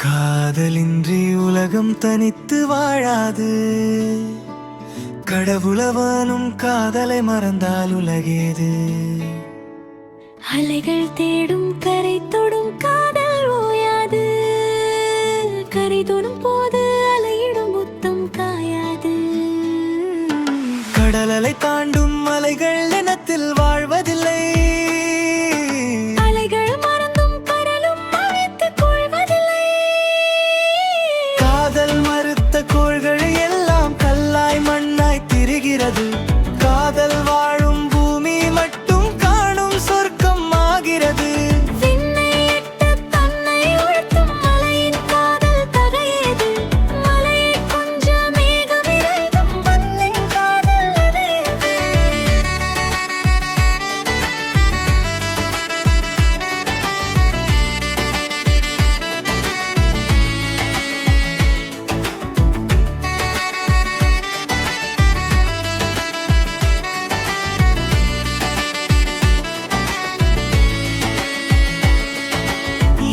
காதலின்றி உலகம் தனித்து வாழாது. கடவுளவனும் காதலை மறந்தால் உலகேது. அலைகள் தேடும் கரை தொடும் காதல் ஓயாது. கரை தொடும் போது அலையிடும் முத்தம் காயாது. கடல் அலை தாண்டும் அலைகள் நிலத்தில் வாழ்வதில்லை. அலைகள் மறந்தும் கடலும் அழைத்துக் கொள்வதில்லை. காதல் மறுத்த கோள்கள் எல்லாம் கல்லாய் மண்ணாய் திரிகிறது. காதல் வாழும் பூமி மட்டும் காணும் சொர்க்கம் ஆகிறது. விண்ணை எட்ட தன்னை உயர்த்தும் மலையின் காதல் தகையேது. மலையை கொஞ்ச மேகம் இறைந்தும் மண்ணின் காதல் அடையது.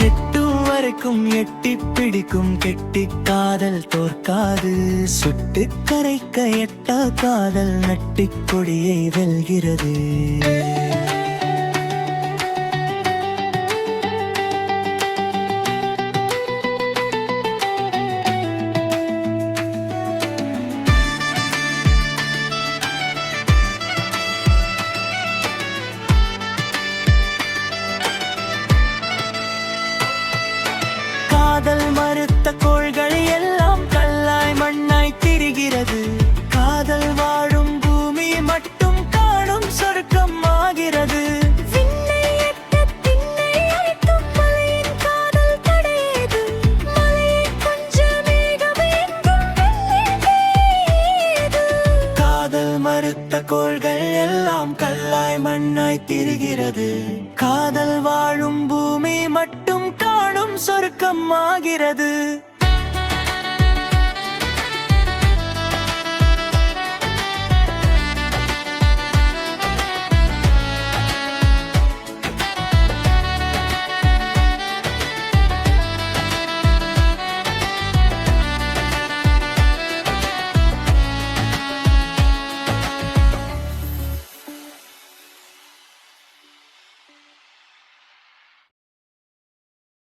எட்டும் வரைக்கும் எட்டி பிடிக்கும் கெட்டி காதல் தோற்காது. சுட்டு கரைக்க எட்டா காதல் நட்டிக் கொடியை வெல்கிறது. காதல் மறுத்த கோள்கள் எல்லாம் கல்லாய் மண்ணாய் திரிகிறது. காதல் வாழும் பூமி மட்டும் காணும் சொர்க்கம் ஆகிறது. விண்ணை எட்ட திண்ணை அழைத்தும் மலையின் காதல் தடையேது. மலையை கொஞ்ச மேகம் எங்கும் வெள்ளை பெய்யுது. காதல் மறுத்த கோள்கள் எல்லாம் கல்லாய் மண்ணாய் திரிகிறது. காதல் வாழும் பூமி மட்டும் காணும் சொர்க்கம் ஆகிறது.